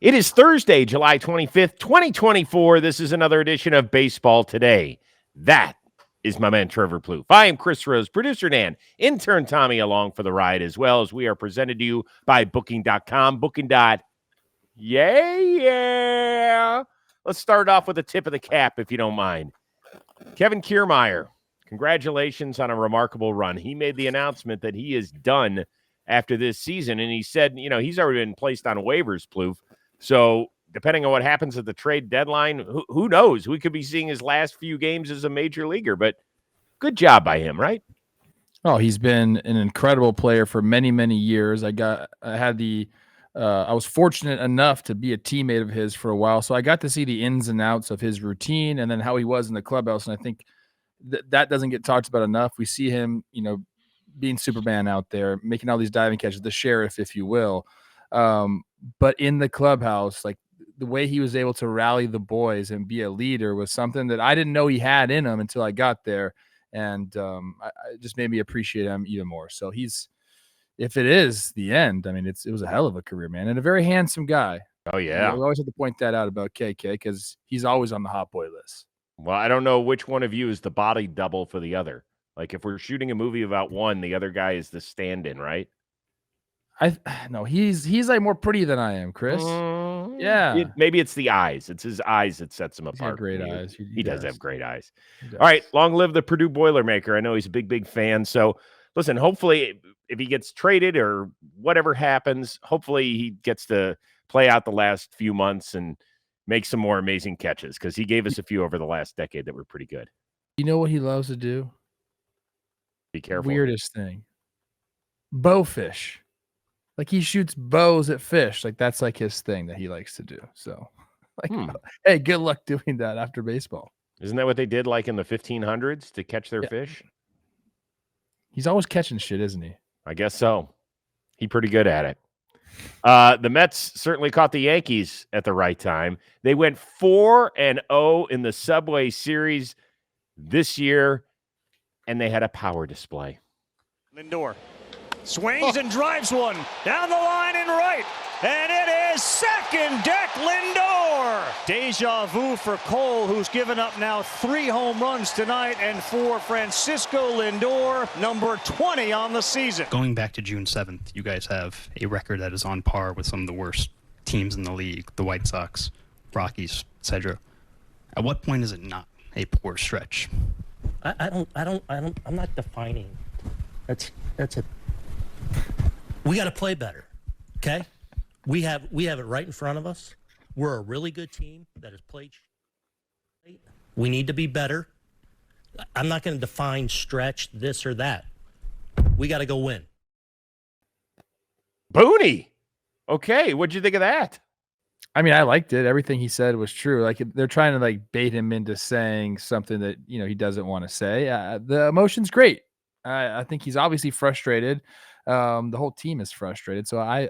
It is Thursday, July 25th, 2024. This is another edition of Baseball Today. That is my man, Trevor Plouffe. I am Chris Rose, producer Dan, intern Tommy along for the ride, as well as we are presented to you by Booking.com. Yeah. Let's start off with a tip of the cap, if you don't mind. Kevin Kiermaier, congratulations on a remarkable run. He made the announcement that he is done after this season, and he said, he's already been placed on waivers, Plouffe. So depending on what happens at the trade deadline, who knows? We could be seeing his last few games as a major leaguer, but good job by him, right? Oh, he's been an incredible player for many, many years. I was fortunate enough to be a teammate of his for a while, so I got to see the ins and outs of his routine and then how he was in the clubhouse. And I think that doesn't get talked about enough. We see him, being Superman out there, making all these diving catches, the sheriff, if you will. But in the clubhouse, like the way he was able to rally the boys and be a leader was something that I didn't know he had in him until I got there. And it just made me appreciate him even more. So if it is the end, I mean, it was a hell of a career, man, and a very handsome guy. Oh, yeah. We always have to point that out about KK because he's always on the hot boy list. Well, I don't know which one of you is the body double for the other. Like if we're shooting a movie about one, the other guy is the stand-in, right? No, he's like more pretty than I am, Chris. Yeah. Maybe it's the eyes. It's his eyes that sets him apart. Great eyes. He does have great eyes. All right. Long live the Purdue Boilermaker. I know he's a big, big fan. So listen, hopefully if he gets traded or whatever happens, hopefully he gets to play out the last few months and make some more amazing catches because he gave us a few over the last decade that were pretty good. You know what he loves to do? Be careful. Weirdest thing. Bowfish. Like he shoots bows at fish. Like that's like his thing that he likes to do. So hey, good luck doing that after baseball. Isn't that what they did like in the 1500s to catch their fish? He's always catching shit, isn't he? I guess so. He's pretty good at it. The Mets certainly caught the Yankees at the right time. They went 4-0 in the Subway Series this year, and they had a power display. Lindor swings and drives one down the line and right, and it is second deck Lindor. Deja vu for Cole, who's given up now 3 home runs tonight, and for Francisco Lindor, number 20 on the season. Going back to June 7th, you guys have a record that is on par with some of the worst teams in the league, the White Sox, Rockies, etc. At what point is it not a poor stretch? I'm not defining. We got to play better, okay? We have it right in front of us. We're a really good team that has played. We need to be better. I'm not going to define stretch this or that. We got to go win. Booney. Okay, what'd you think of that? I mean, I liked it. Everything he said was true. Like they're trying to bait him into saying something that he doesn't want to say. The emotion's great. I think he's obviously frustrated. The whole team is frustrated. So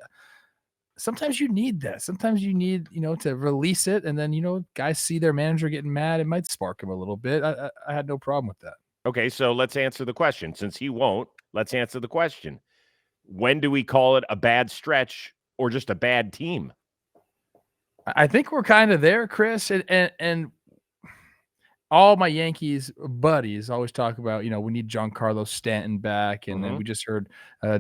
sometimes you need that. Sometimes you need, to release it. And then, guys see their manager getting mad. It might spark him a little bit. I had no problem with that. Okay, so let's answer the question. Since he won't, let's answer the question. When do we call it a bad stretch or just a bad team? I think we're kind of there, Chris. And all my Yankees buddies always talk about, we need Giancarlo Stanton back. And then we just heard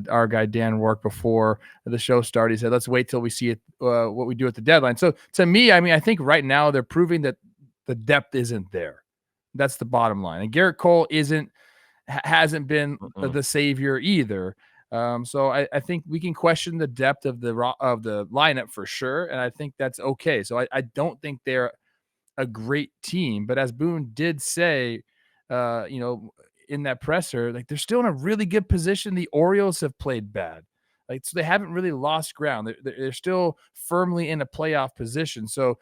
our guy Dan Rourke before the show started. He said, let's wait till we see it, what we do at the deadline. So to me, I mean, I think right now they're proving that the depth isn't there. That's the bottom line. And Garrett Cole hasn't been the savior either. So I think we can question the depth of the lineup for sure. And I think that's okay. So I don't think they're a great team, but as Boone did say, in that presser, they're still in a really good position. The Orioles have played bad, so they haven't really lost ground. They're still firmly in a playoff position. So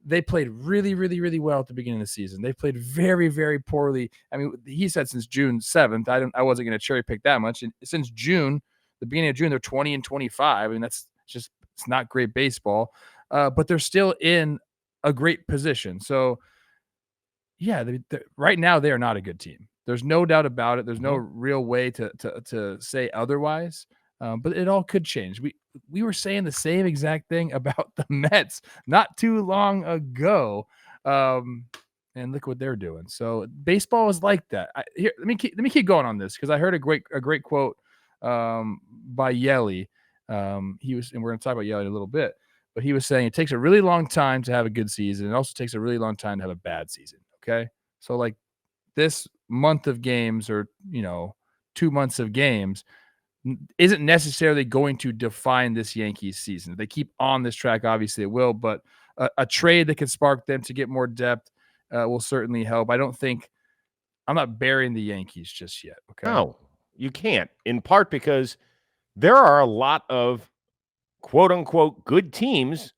they played really, really, really well at the beginning of the season. They played very, very poorly. I mean, he said since June 7th. I wasn't going to cherry pick that much. And since June, the beginning of June, they're 20-25. I mean, it's not great baseball. But they're still in a great position. So, yeah, right now they are not a good team. There's no doubt about it. There's no real way to say otherwise. But it all could change. We were saying the same exact thing about the Mets not too long ago, and look what they're doing. So baseball is like that. Here, let me keep going on this because I heard a great quote by Yelich. And we're going to talk about Yelich in a little bit, but he was saying it takes a really long time to have a good season. It also takes a really long time to have a bad season. Okay, so like this month of games, or 2 months of games, isn't necessarily going to define this Yankees season. If they keep on this track, obviously it will, but a trade that can spark them to get more depth will certainly help. I'm not burying the Yankees just yet. Okay. No, you can't. In part because there are a lot of quote unquote good teams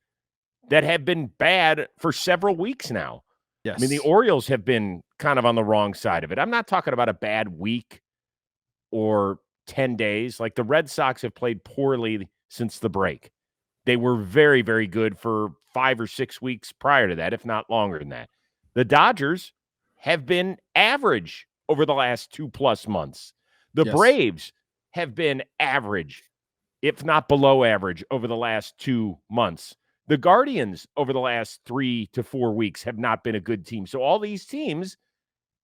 that have been bad for several weeks now. Yes. I mean, the Orioles have been kind of on the wrong side of it. I'm not talking about a bad week or 10 days. Like the Red Sox have played poorly since the break. They were very, very good for 5 or 6 weeks prior to that, if not longer than that. The Dodgers have been average over the last 2+ months. The Braves have been average, if not below average, over the last 2 months. The Guardians over the last 3 to 4 weeks have not been a good team. So all these teams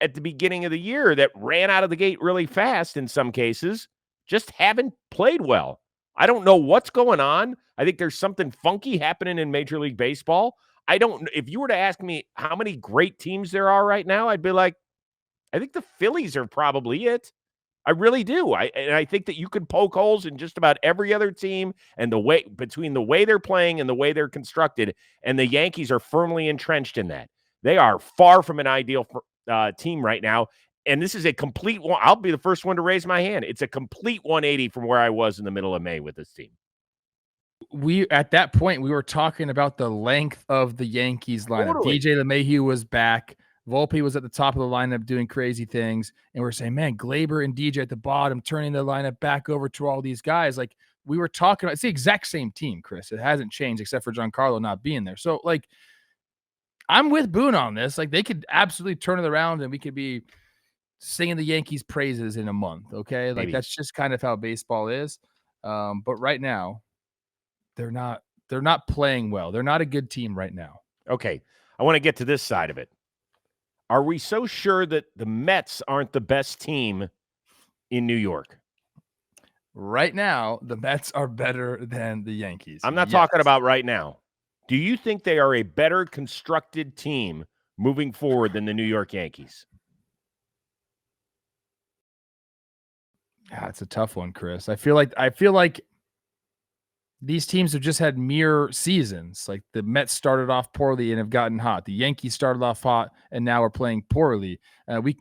at the beginning of the year that ran out of the gate really fast in some cases just haven't played well. I don't know what's going on. I think there's something funky happening in Major League Baseball. If you were to ask me how many great teams there are right now, I'd be like, I think the Phillies are probably it. I really do. I think that you could poke holes in just about every other team, and between the way they're playing and the way they're constructed, and the Yankees are firmly entrenched in that. They are far from an ideal team right now, and this is a complete one. I'll be the first one to raise my hand. It's a complete 180 from where I was in the middle of May with this team. At that point, we were talking about the length of the Yankees lineup. Totally. DJ LeMahieu was back. Volpe was at the top of the lineup doing crazy things. And we're saying, man, Glaber and DJ at the bottom, turning the lineup back over to all these guys. Like we were talking about, it's the exact same team, Chris. It hasn't changed except for Giancarlo not being there. So like, I'm with Boone on this. Like they could absolutely turn it around and we could be singing the Yankees praises in a month. Okay. Like Maybe. that's just kind of how baseball is. But right now they're not playing well. They're not a good team right now. Okay. I want to get to this side of it. Are we so sure that the Mets aren't the best team in New York? Right now, the Mets are better than the Yankees. I'm not talking about right now. Do you think they are a better constructed team moving forward than the New York Yankees? Yeah, it's a tough one, Chris. I feel like these teams have just had mere seasons. Like the Mets started off poorly and have gotten hot. The Yankees started off hot and now are playing poorly. We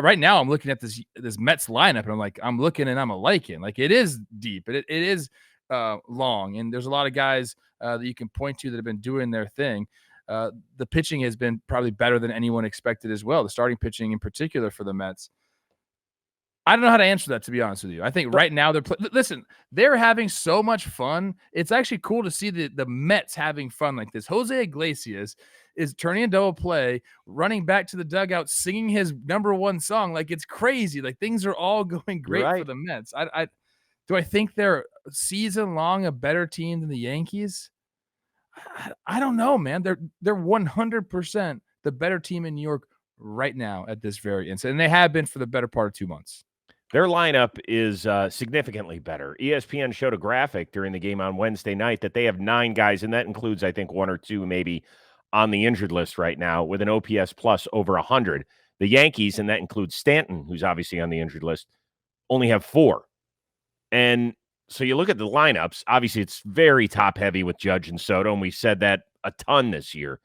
right now I'm looking at this Mets lineup and I'm looking and I'm liking. Like it is deep. It is long, and there's a lot of guys that you can point to that have been doing their thing. The pitching has been probably better than anyone expected as well. The starting pitching in particular for the Mets. I don't know how to answer that, to be honest with you. I think right now they're having so much fun. It's actually cool to see the Mets having fun like this. Jose Iglesias is turning a double play, running back to the dugout, singing his number one song. Like it's crazy. Like things are all going great for the Mets. Do I think they're season long a better team than the Yankees? I don't know, man. They're 100% the better team in New York right now at this very instant, and they have been for the better part of 2 months. Their lineup is significantly better. ESPN showed a graphic during the game on Wednesday night that they have 9 guys, and that includes, I think, 1 or 2 maybe on the injured list right now with an OPS plus over 100. The Yankees, and that includes Stanton, who's obviously on the injured list, only have 4. And so you look at the lineups, obviously it's very top-heavy with Judge and Soto, and we've said that a ton this year.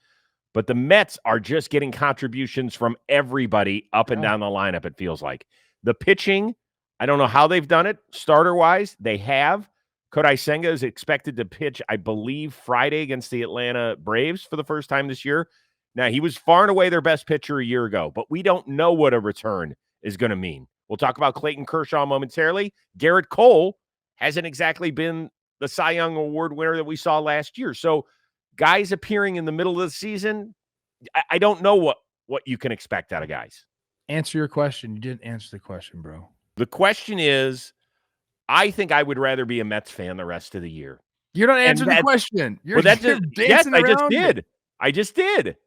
But the Mets are just getting contributions from everybody up and down the lineup, it feels like. The pitching, I don't know how they've done it. Starter-wise, they have. Kodai Senga is expected to pitch, I believe, Friday against the Atlanta Braves for the first time this year. Now, he was far and away their best pitcher a year ago, but we don't know what a return is going to mean. We'll talk about Clayton Kershaw momentarily. Garrett Cole hasn't exactly been the Cy Young Award winner that we saw last year. So guys appearing in the middle of the season, I don't know what you can expect out of guys. Answer your question. You didn't answer the question, bro. The question is, I think I would rather be a Mets fan the rest of the year. You're not answering the question. You're Yes, dancing I just around did. it. I just did.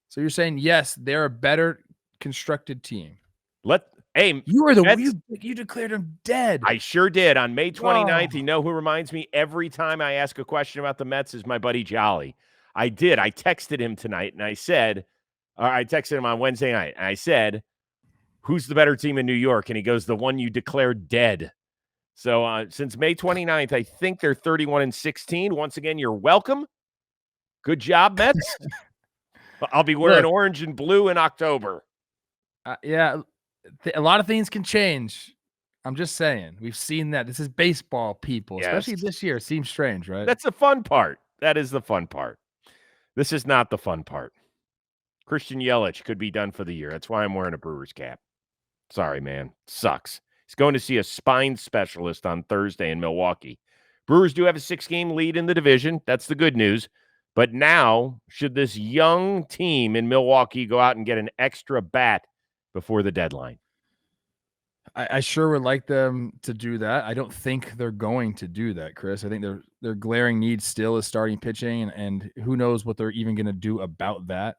So you're saying, yes, they're a better constructed team. You are you declared them dead. I sure did. On May 29th, you know who reminds me every time I ask a question about the Mets is my buddy Jolly. I did. I texted him tonight, and I said, I texted him on Wednesday night, and I said, who's the better team in New York? And he goes, the one you declared dead. So since May 29th, I think they're 31-16. Once again, you're welcome. Good job, Mets. I'll be wearing orange and blue in October. Yeah, a lot of things can change. I'm just saying. We've seen that. This is baseball, people, especially this year. It seems strange, right? That's the fun part. That is the fun part. This is not the fun part. Christian Yelich could be done for the year. That's why I'm wearing a Brewers cap. Sorry, man. Sucks. He's going to see a spine specialist on Thursday in Milwaukee. Brewers do have a 6-game lead in the division. That's the good news. But now, should this young team in Milwaukee go out and get an extra bat before the deadline? I sure would like them to do that. I don't think they're going to do that, Chris. I think their glaring need still is starting pitching, and who knows what they're even going to do about that.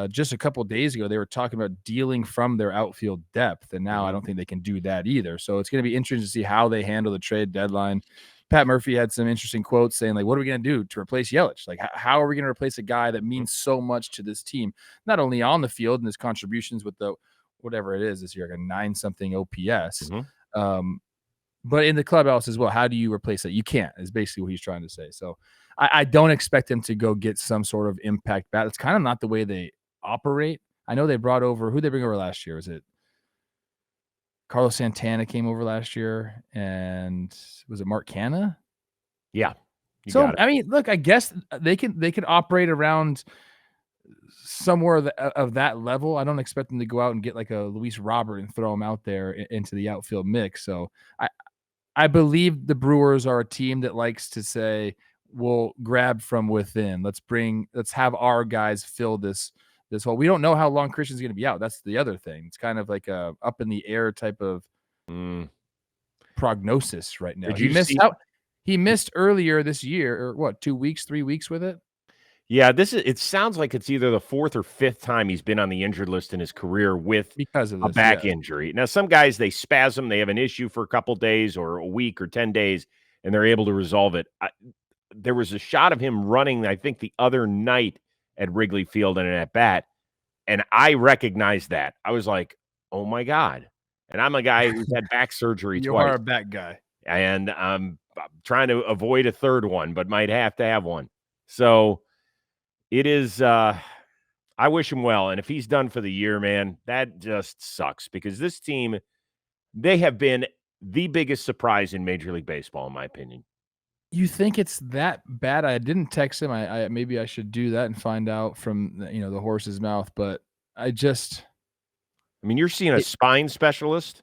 Just a couple of days ago, they were talking about dealing from their outfield depth, and now I don't think they can do that either. So it's going to be interesting to see how they handle the trade deadline. Pat Murphy had some interesting quotes saying, like, what are we going to do to replace Yelich? Like, how are we going to replace a guy that means so much to this team, not only on the field and his contributions with the whatever it is this year, like a 9-something OPS, but in the clubhouse as well. How do you replace that? You can't, is basically what he's trying to say. So I don't expect him to go get some sort of impact bat. It's kind of not the way they operate. I know they brought over, who they bring over last year? Was it Carlos Santana came over last year, and was it Mark Canha? Yeah. So I mean, look, I guess they can operate around somewhere of that level. I don't expect them to go out and get like a Luis Robert and throw him out there into the outfield mix. So I believe the Brewers are a team that likes to say, we'll grab from within. Let's have our guys fill this hole. We don't know how long Christian's going to be out. That's the other thing. It's kind of like a up in the air type of prognosis right now. He missed earlier this year, or what, 2 weeks, 3 weeks with it? Yeah, it sounds like it's either the 4th or 5th time he's been on the injured list in his career with because of a back injury. Now, some guys, they spasm, they have an issue for a couple days or a week or 10 days, and they're able to resolve it. There was a shot of him running, I think, the other night at Wrigley Field in an at-bat, and I recognized that. I was like, oh, my God. And I'm a guy who's had back surgery twice. You are a back guy. And I'm trying to avoid a third one, but might have to have one. So it is I wish him well. And if he's done for the year, man, that just sucks, because this team, they have been the biggest surprise in Major League Baseball, in my opinion. You think it's that bad? I didn't text him. I maybe I should do that and find out from the horse's mouth. But I mean, you're seeing a spine specialist.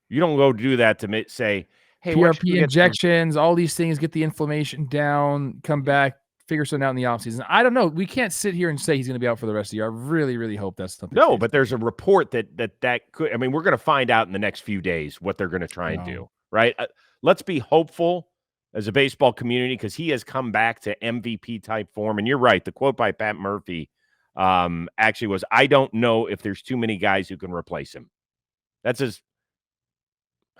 You don't go do that to say, hey, PRP injections, all these things, get the inflammation down, come back, figure something out in the offseason. I don't know. We can't sit here and say he's going to be out for the rest of the year. I really, really hope that's something. No, but there's a report that could. I mean, we're going to find out in the next few days what they're going to try and do, right? Let's be hopeful as a baseball community, because he has come back to MVP type form. And you're right. The quote by Pat Murphy actually was, I don't know if there's too many guys who can replace him. Those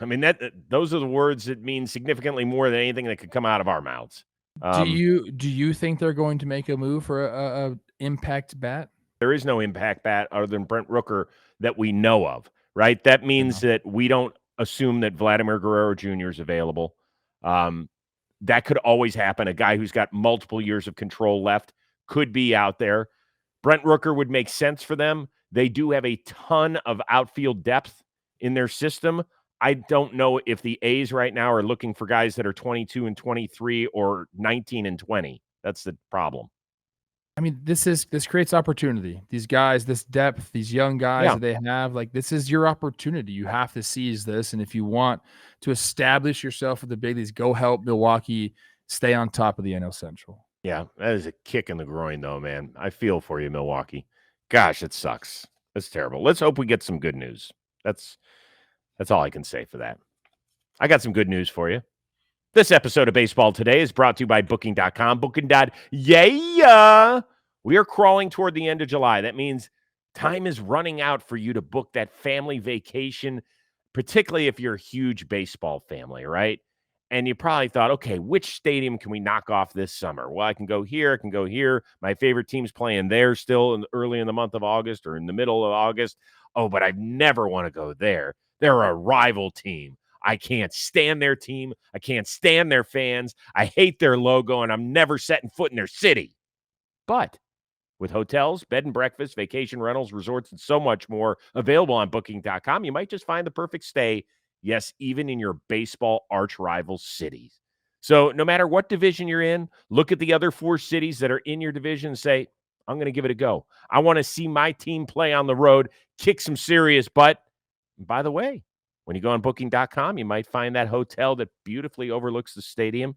are the words that mean significantly more than anything that could come out of our mouths. Do you think they're going to make a move for a impact bat? There is no impact bat other than Brent Rooker that we know of, right? That means that we don't assume that Vladimir Guerrero Jr. is available. That could always happen. A guy who's got multiple years of control left could be out there. Brent Rooker would make sense for them. They do have a ton of outfield depth in their system. I don't know if the A's right now are looking for guys that are 22 and 23 or 19 and 20. That's the problem. I mean, this creates opportunity. These guys, this depth, these young guys that they have, like, this is your opportunity. You have to seize this. And if you want to establish yourself with the big leagues, go help Milwaukee stay on top of the NL Central. Yeah, that is a kick in the groin, though, man. I feel for you, Milwaukee. Gosh, it sucks. That's terrible. Let's hope we get some good news. That's all I can say for that. I got some good news for you. This episode of Baseball Today is brought to you by Booking.com. Booking.yeah. We are crawling toward the end of July. That means time is running out for you to book that family vacation, particularly if you're a huge baseball family, right? And you probably thought, okay, which stadium can we knock off this summer? Well, I can go here. I can go here. My favorite team's playing there still early in the month of August or in the middle of August. Oh, but I never want to go there. They're a rival team. I can't stand their team. I can't stand their fans. I hate their logo, and I'm never setting foot in their city. But with hotels, bed and breakfast, vacation rentals, resorts, and so much more available on Booking.com, you might just find the perfect stay, yes, even in your baseball arch rival cities. So no matter what division you're in, look at the other 4 cities that are in your division and say, I'm going to give it a go. I want to see my team play on the road, kick some serious butt. And by the way, when you go on Booking.com, you might find that hotel that beautifully overlooks the stadium,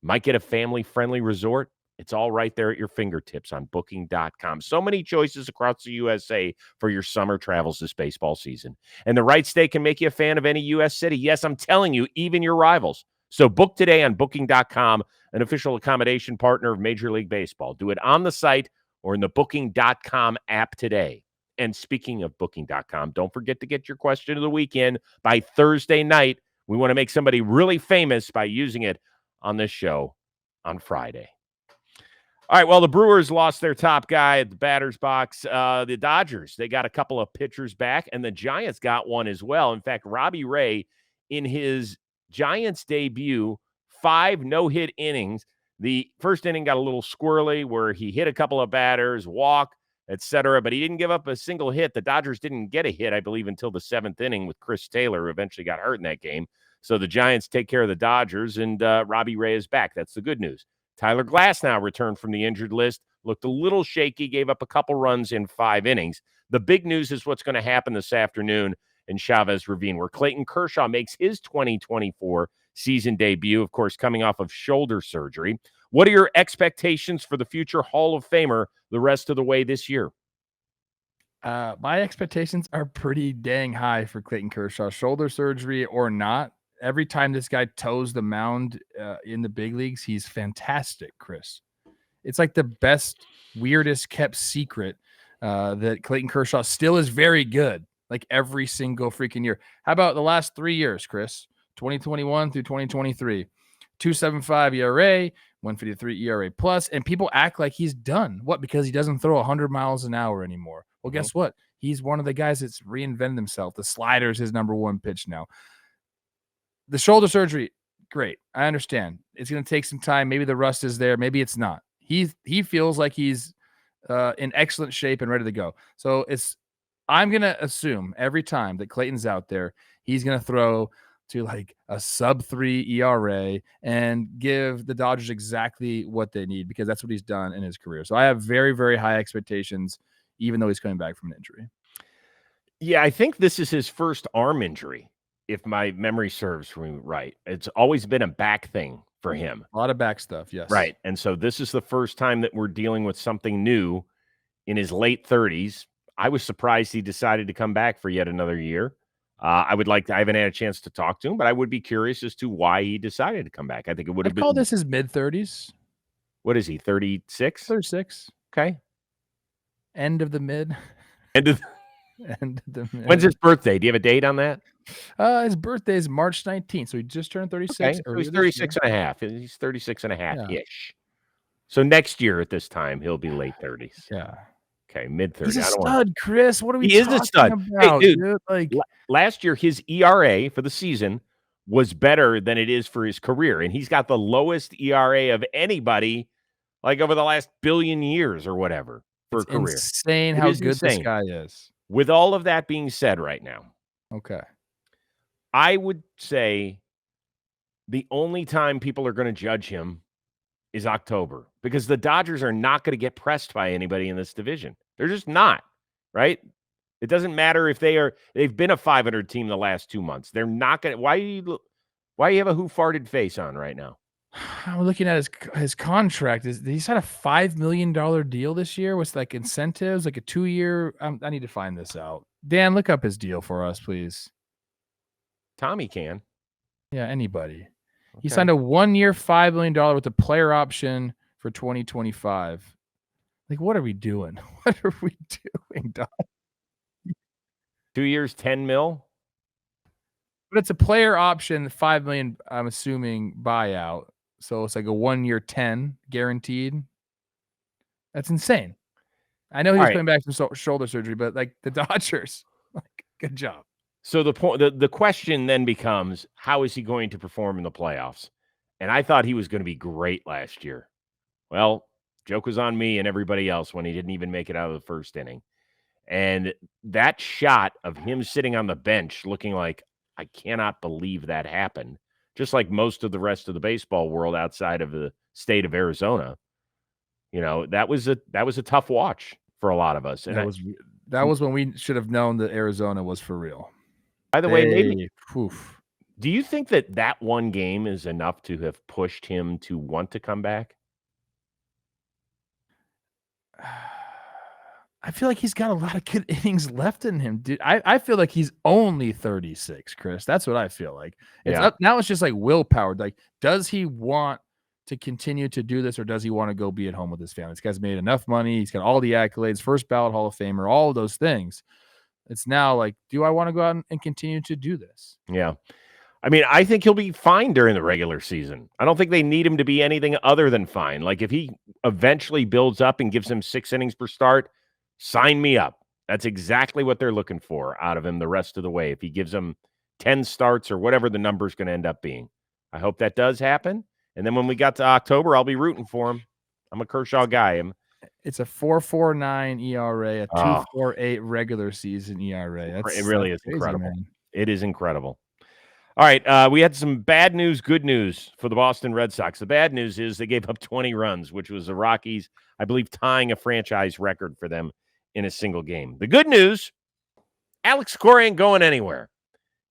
might get a family-friendly resort. It's all right there at your fingertips on Booking.com. So many choices across the USA for your summer travels this baseball season. And the right stay can make you a fan of any U.S. city. Yes, I'm telling you, even your rivals. So book today on Booking.com, an official accommodation partner of Major League Baseball. Do it on the site or in the Booking.com app today. And speaking of Booking.com, don't forget to get your question of the weekend by Thursday night. We want to make somebody really famous by using it on this show on Friday. All right, well, the Brewers lost their top guy at the batter's box. The Dodgers, they got a couple of pitchers back, and the Giants got one as well. In fact, Robbie Ray, in his Giants debut, 5 no-hit innings. The first inning got a little squirrely where he hit a couple of batters, walk, etc., but he didn't give up a single hit. The Dodgers didn't get a hit, I believe, until the 7th inning with Chris Taylor, who eventually got hurt in that game. So the Giants take care of the Dodgers, and Robbie Ray is back. That's the good news. Tyler Glasnow returned from the injured list, looked a little shaky, gave up a couple runs in 5 innings. The big news is what's going to happen this afternoon in Chavez Ravine, where Clayton Kershaw makes his 2024 season debut, of course, coming off of shoulder surgery. What are your expectations for the future Hall of Famer the rest of the way this year? My expectations are pretty dang high for Clayton Kershaw, shoulder surgery or not. Every time this guy toes the mound in the big leagues, he's fantastic, Chris. It's like the best, weirdest kept secret that Clayton Kershaw still is very good, like every single freaking year. How about the last 3 years, Chris? 2021 through 2023, 2.75 ERA, 1.53 ERA plus, and people act like he's done. What? Because he doesn't throw 100 miles an hour anymore. Well, guess what? He's one of the guys that's reinvented himself. The slider is his number 1 pitch now. The shoulder surgery, great. I understand. It's going to take some time. Maybe the rust is there. Maybe it's not. He feels like he's in excellent shape and ready to go. So I'm going to assume every time that Clayton's out there, he's going to throw to like a sub-3 ERA and give the Dodgers exactly what they need, because that's what he's done in his career. So I have very, very high expectations, even though he's coming back from an injury. Yeah, I think this is his first arm injury, if my memory serves me right. It's always been a back thing for him. A lot of back stuff, yes. Right. And so this is the first time that we're dealing with something new in his late 30s. I was surprised he decided to come back for yet another year. I haven't had a chance to talk to him, but I would be curious as to why he decided to come back. I think it would have been. Call this his mid-30s. What is he, 36? 36. Okay. End of the mid. End of the mid. When's his birthday? Do you have a date on that? His birthday is March 19th, so he just turned 36. Okay, so he's 36 and a half. He's 36 and a half-ish. So next year at this time, he'll be late 30s. Yeah. Okay, mid-30s. He's a stud, Chris. What are we He talking is a stud. about, Hey, dude, dude? Like, last year, his ERA for the season was better than it is for his career, and he's got the lowest ERA of anybody, like over the last billion years or whatever, for a career. Insane how good this guy is. With all of that being said right now, okay, I would say the only time people are going to judge him is October, because the Dodgers are not going to get pressed by anybody in this division. They're just not, right? It doesn't matter if they've been a 500 team the last 2 months. They're not going to. Why you have a who farted face on right now? I'm looking at his contract. He's had a $5 million deal this year with like incentives, like a 2-year. I need to find this out. Dan, look up his deal for us, please. Tommy can. Yeah, anybody. He Okay. signed a 1-year, $5 million with a player option for 2025. Like, what are we doing? What are we doing, dog? 2 years, 10 mil. But it's a player option, $5 million, I'm assuming, buyout. So it's like a 1-year, 10 guaranteed. That's insane. I know he's All right. coming back from shoulder surgery, but like the Dodgers, like, good job. So the question then becomes, how is he going to perform in the playoffs? And I thought he was going to be great last year. Well, joke was on me and everybody else when he didn't even make it out of the first inning. And that shot of him sitting on the bench looking like, I cannot believe that happened, just like most of the rest of the baseball world outside of the state of Arizona. You know, that was a tough watch for a lot of us. And that was when we should have known that Arizona was for real. by the way, maybe Oof. do you think that one game is enough to have pushed him to want to come back? I feel like he's got a lot of good innings left in him, dude. I feel like he's only 36, Chris. That's what I feel like. It's Yeah. up now. It's just like willpower. Like, does he want to continue to do this, or does he want to go be at home with his family? This guy's made enough money. He's got all the accolades, first ballot Hall of Famer, all of those things. It's now like, do I want to go out and continue to do this? Yeah. I mean, I think he'll be fine during the regular season. I don't think they need him to be anything other than fine. Like, if he eventually builds up and gives him 6 innings per start, sign me up. That's exactly what they're looking for out of him the rest of the way. If he gives them 10 starts or whatever the number's going to end up being. I hope that does happen. And then when we got to October, I'll be rooting for him. I'm a Kershaw guy. It's a 4.49 ERA, a 2.48 regular season ERA. It really is crazy, incredible. man. It is incredible. All right, we had some bad news, good news for the Boston Red Sox. The bad news is they gave up 20 runs, which was the Rockies, I believe, tying a franchise record for them in a single game. The good news, Alex Cora ain't going anywhere.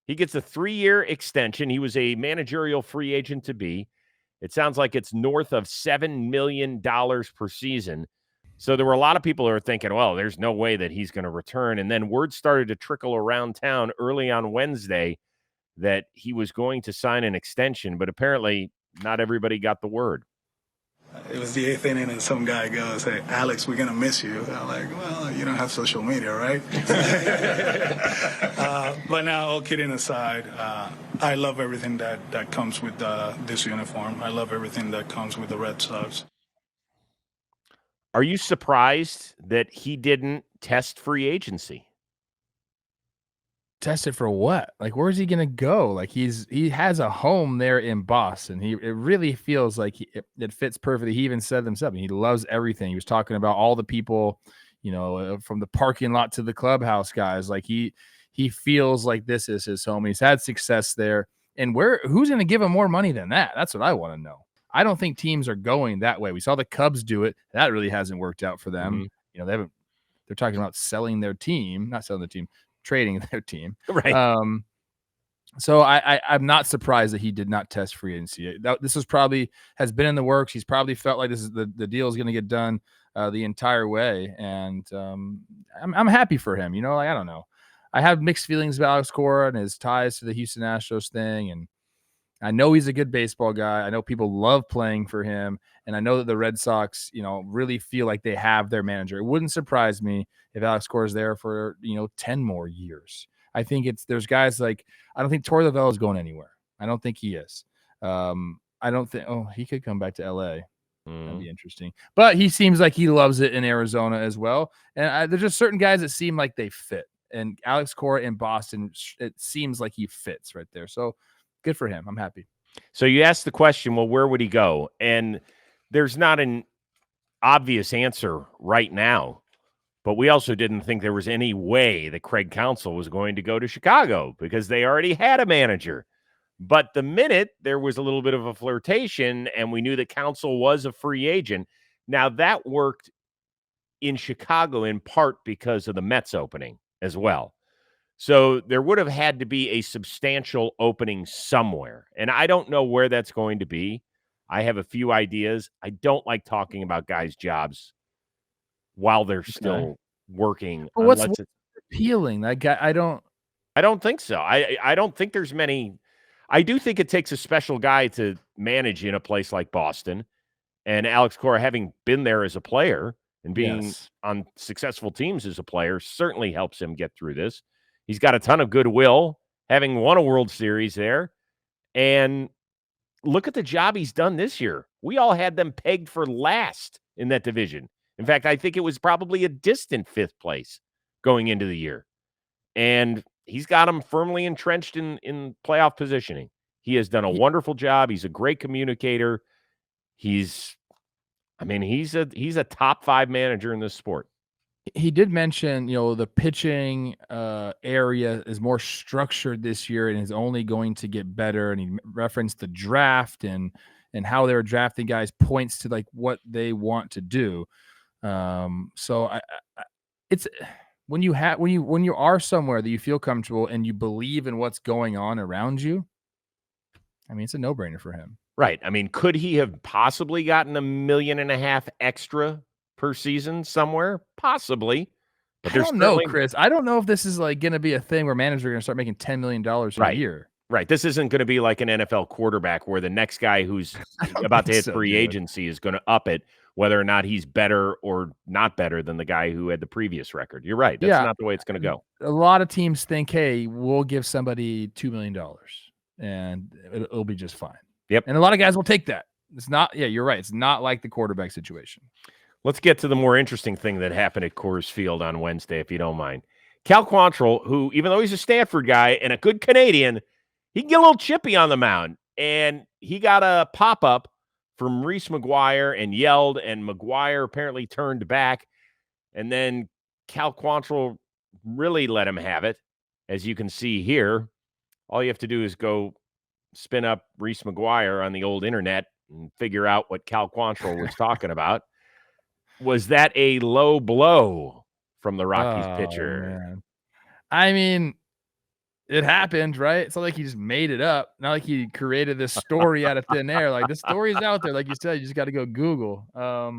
He gets a 3-year extension. He was a managerial free agent to be. It sounds like it's north of $7 million per season. So there were a lot of people who are thinking, well, there's no way that he's going to return. And then word started to trickle around town early on Wednesday that he was going to sign an extension, but apparently not everybody got the word. It was the 8th inning and some guy goes, "Hey, Alex, we're going to miss you." I'm like, well, you don't have social media, right? But now, all kidding aside, I love everything that comes with this uniform. I love everything that comes with the Red Sox. Are you surprised that he didn't test free agency? Tested for what? Like, where's he gonna go? Like, he has a home there in Boston. It really feels like it fits perfectly. He even said himself, he loves everything. He was talking about all the people, from the parking lot to the clubhouse guys. Like, he feels like this is his home. He's had success there. And who's gonna give him more money than that? That's what I want to know. I don't think teams are going that way. We saw the Cubs do it. That really hasn't worked out for them. Mm-hmm. They're talking about selling their team, not selling the team, trading their team. Right. So I'm not surprised that he did not test free agency. This has been in the works. He's probably felt like this is the deal is going to get done the entire way. And I'm happy for him. I don't know. I have mixed feelings about Alex Cora and his ties to the Houston Astros thing. And I know he's a good baseball guy. I know people love playing for him. And I know that the Red Sox, really feel like they have their manager. It wouldn't surprise me if Alex Cora is there for, 10 more years. I think there's guys like, I don't think Torey Lovullo is going anywhere. I don't think he is. I don't think, he could come back to LA. That'd be interesting. But he seems like he loves it in Arizona as well. And there's just certain guys that seem like they fit. And Alex Cora in Boston, it seems like he fits right there. So good for him. I'm happy. So you asked the question, well, where would he go? And there's not an obvious answer right now. But we also didn't think there was any way that Craig Counsell was going to go to Chicago because they already had a manager. But the minute there was a little bit of a flirtation and we knew that Counsell was a free agent, now that worked in Chicago in part because of the Mets opening as well. So there would have had to be a substantial opening somewhere. And I don't know where that's going to be. I have a few ideas. I don't like talking about guys' jobs while they're still working. Well, what's appealing? That guy, I don't think so. I don't think there's many. I do think it takes a special guy to manage in a place like Boston. And Alex Cora, having been there as a player and being on successful teams as a player, certainly helps him get through this. He's got a ton of goodwill, having won a World Series there. And look at the job he's done this year. We all had them pegged for last in that division. In fact, I think it was probably a distant 5th place going into the year. And he's got them firmly entrenched in playoff positioning. He has done a wonderful job. He's a great communicator. He's a top 5 manager in this sport. He did mention, the pitching area is more structured this year and is only going to get better. And he referenced the draft and how they're drafting guys points to like what they want to do. So it's when you are somewhere that you feel comfortable and you believe in what's going on around you. I mean, it's a no-brainer for him. Right. I mean, could he have possibly gotten $1.5 million extra per season somewhere? Possibly. But I don't know, Chris. I don't know if this is like going to be a thing where managers are going to start making $10 million a year. Right. This isn't going to be like an NFL quarterback where the next guy who's about to hit free agency is going to up it, whether or not he's better or not better than the guy who had the previous record. You're right. That's not the way it's going to go. A lot of teams think, hey, we'll give somebody $2 million and it'll be just fine. Yep. And a lot of guys will take that. It's not, you're right. It's not like the quarterback situation. Let's get to the more interesting thing that happened at Coors Field on Wednesday, if you don't mind. Cal Quantrill, who, even though he's a Stanford guy and a good Canadian, he can get a little chippy on the mound. And he got a pop-up from Reese McGuire and yelled, and McGuire apparently turned back. And then Cal Quantrill really let him have it. As you can see here, all you have to do is go spin up Reese McGuire on the old internet and figure out what Cal Quantrill was talking about. Was that a low blow from the Rockies pitcher? Man. I mean, it happened, right? It's not like he just made it up. Not like he created this story out of thin air. Like, this story is out there. Like you said, you just got to go Google. I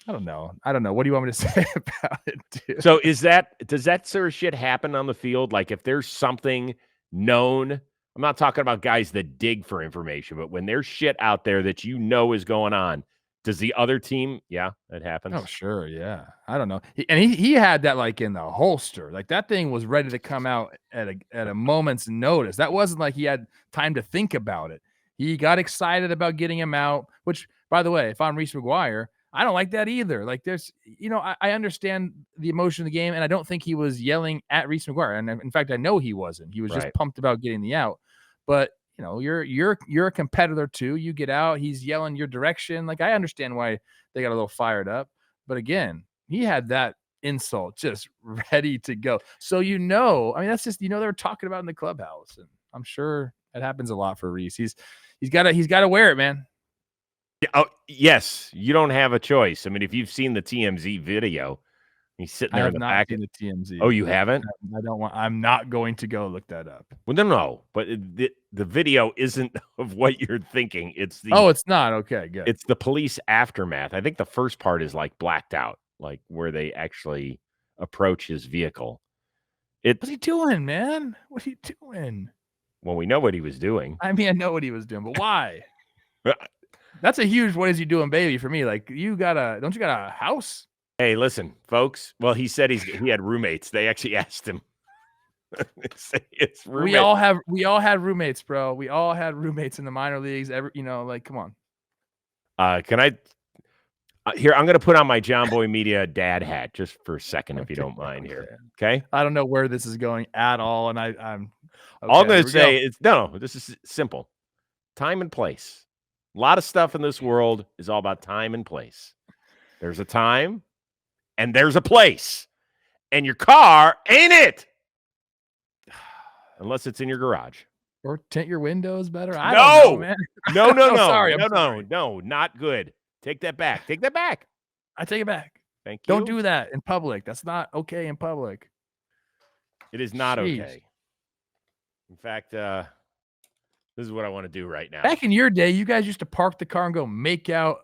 don't know. What do you want me to say about it, dude? So does that sort of shit happen on the field? Like, if there's something known, I'm not talking about guys that dig for information, but when there's shit out there that is going on, does the other team? Yeah, that happens. Oh, sure. Yeah. I don't know. He had that like in the holster. Like, that thing was ready to come out at a moment's notice. That wasn't like he had time to think about it. He got excited about getting him out, which, by the way, if I'm Reese McGuire, I don't like that either. Like, there's, I understand the emotion of the game, and I don't think he was yelling at Reese McGuire. And in fact, I know he wasn't. He was just pumped about getting the out. But you're a competitor too. You get out, he's yelling your direction. Like, I understand why they got a little fired up. But again, he had that insult just ready to go. So, I mean, that's just, they were talking about in the clubhouse. And I'm sure it happens a lot for Reese. He's got to wear it, man. Oh, yes. You don't have a choice. I mean, if you've seen the TMZ video, he's sitting there in the back. The TMZ. Oh, you haven't? I'm not going to go look that up. Well, no. But the video isn't of what you're thinking. It's it's not. Okay, good. It's the police aftermath. I think the first part is like blacked out, like where they actually approach his vehicle. What's he doing, man? What are you doing? Well, we know what he was doing. I mean, I know what he was doing, but why? That's a huge "what is he doing, baby" for me. Like, don't you got a house? Hey, listen, folks. Well, he said he had roommates. They actually asked him. It's roommates. We all had roommates, bro. We all had roommates in the minor leagues. Come on. Can I? Here, I'm going to put on my John Boy Media dad hat just for a second, if you don't mind. Here, okay? I don't know where this is going at all, and I'm. Okay, all I'm going to say is no. This is simple. Time and place. A lot of stuff in this world is all about time and place. There's a time. And there's a place, and your car ain't it, unless it's in your garage. Or tint your windows better. I don't know, man. No. Sorry, no, not good. Take that back. Take that back. I take it back. Thank you. Don't do that in public. That's not okay in public. It is not okay. In fact, this is what I want to do right now. Back in your day, you guys used to park the car and go make out.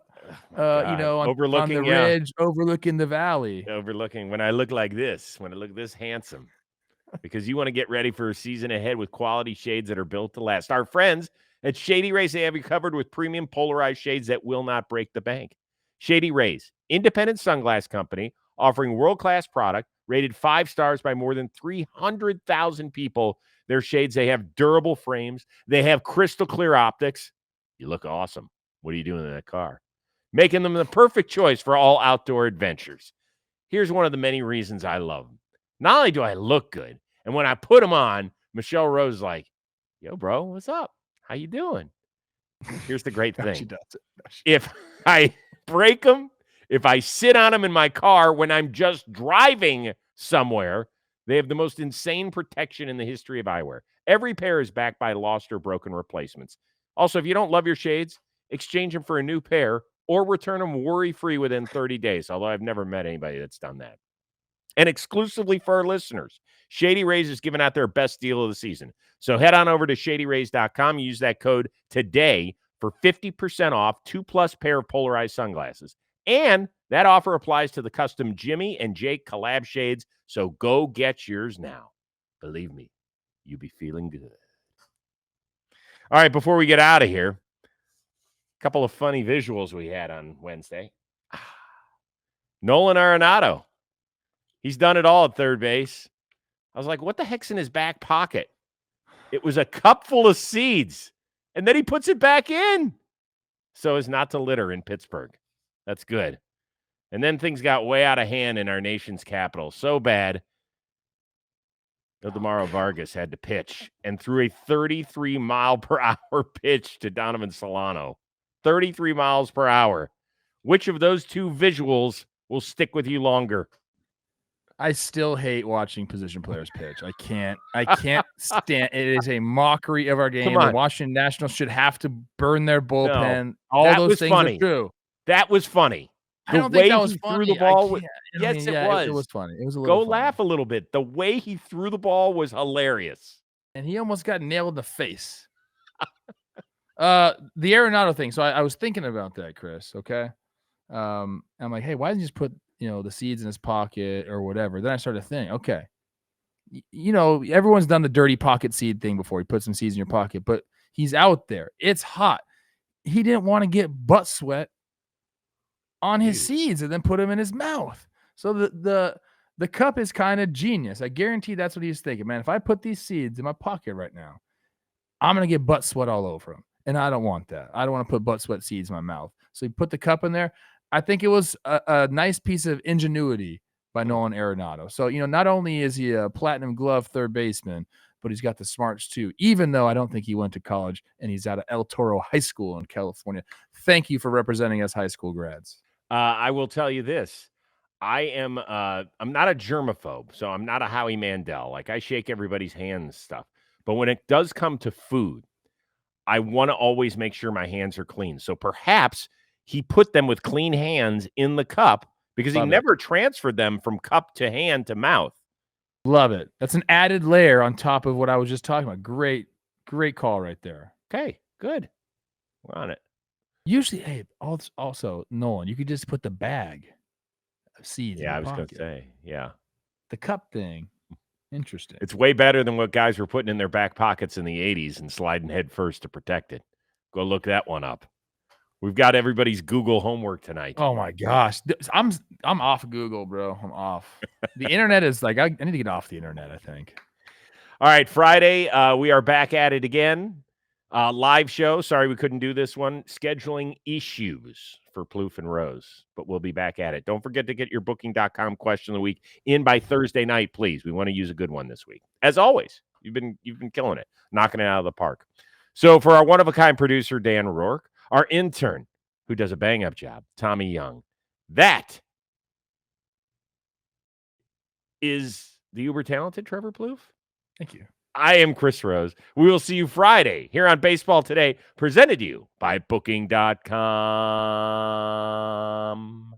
Overlooking on the ridge, overlooking the valley. When I look like this, when I look this handsome. because you want to get ready for a season ahead with quality shades that are built to last. Our friends at Shady Rays, they have you covered with premium polarized shades that will not break the bank. Shady Rays, independent sunglass company, offering world-class product, rated 5 stars by more than 300,000 people. Their shades, they have durable frames. They have crystal clear optics. You look awesome. What are you doing in that car? Making them the perfect choice for all outdoor adventures. Here's one of the many reasons I love them. Not only do I look good, and when I put them on, Michelle Rose is like, yo, bro, what's up? How you doing? Here's the great thing. She does it. If I break them, if I sit on them in my car when I'm just driving somewhere, they have the most insane protection in the history of eyewear. Every pair is backed by lost or broken replacements. Also, if you don't love your shades, exchange them for a new pair or return them worry-free within 30 days, although I've never met anybody that's done that. And exclusively for our listeners, Shady Rays is giving out their best deal of the season. So head on over to shadyrays.com. Use that code today for 50% off 2+ pair of polarized sunglasses. And that offer applies to the custom Jimmy and Jake collab shades. So go get yours now. Believe me, you'll be feeling good. All right, before we get out of here, a couple of funny visuals we had on Wednesday. Nolan Arenado. He's done it all at third base. I was like, what the heck's in his back pocket? It was a cup full of seeds. And then he puts it back in. So as not to litter in Pittsburgh. That's good. And then things got way out of hand in our nation's capital. So bad. Ildemaro Vargas had to pitch and threw a 33-mile-per-hour pitch to Donovan Solano. 33 miles per hour. Which of those two visuals will stick with you longer? I still hate watching position players pitch. I can't stand it. Is a mockery of our game. The Washington Nationals should have to burn their bullpen. No, all those things are true. That was funny. I don't think that was funny. Threw the ball yes, it was. It was funny. It was a little funny. Laugh a little bit. The way he threw the ball was hilarious. And he almost got nailed in the face. The Arenado thing. So I was thinking about that, Chris. Okay. I'm like, hey, why didn't you just put the seeds in his pocket or whatever? Then I started to think, okay, everyone's done the dirty pocket seed thing before. You put some seeds in your pocket, but he's out there. It's hot. He didn't want to get butt sweat on his seeds and then put them in his mouth. So the cup is kind of genius. I guarantee that's what he's thinking, man. If I put these seeds in my pocket right now, I'm going to get butt sweat all over him. And I don't want that. I don't want to put butt sweat seeds in my mouth. So he put the cup in there. I think it was a nice piece of ingenuity by Nolan Arenado. So, not only is he a platinum glove third baseman, but he's got the smarts too, even though I don't think he went to college and he's out of El Toro High School in California. Thank you for representing us high school grads. I will tell you this. I'm not a germaphobe, so I'm not a Howie Mandel. Like, I shake everybody's hands and stuff. But when it does come to food, I want to always make sure my hands are clean. So perhaps he put them with clean hands in the cup because he never transferred them from cup to hand to mouth. Love it. That's an added layer on top of what I was just talking about. Great call right there. Okay, good. We're on it. Usually, hey, also, Nolan, you could just put the bag of seeds in your pocket. Going to say, yeah. The cup thing, interesting. It's way better than what guys were putting in their back pockets in the 80s and sliding head first to protect it. Go look that one up. We've got everybody's Google homework tonight. Oh my gosh. I'm off Google, bro. I'm off. The internet is like, I need to get off the internet, I think. All right, Friday, we are back at it again. Live show. Sorry we couldn't do this one. Scheduling issues for Plouffe and Rose, but we'll be back at it. Don't forget to get your booking.com question of the week in by Thursday night, please. We want to use a good one this week. As always, you've been killing it, knocking it out of the park. So for our one-of-a-kind producer, Dan Rourke, our intern, who does a bang-up job, Tommy Young, that is the uber-talented Trevor Plouffe. Thank you. I am Chris Rose. We will see you Friday here on Baseball Today, presented to you by Booking.com.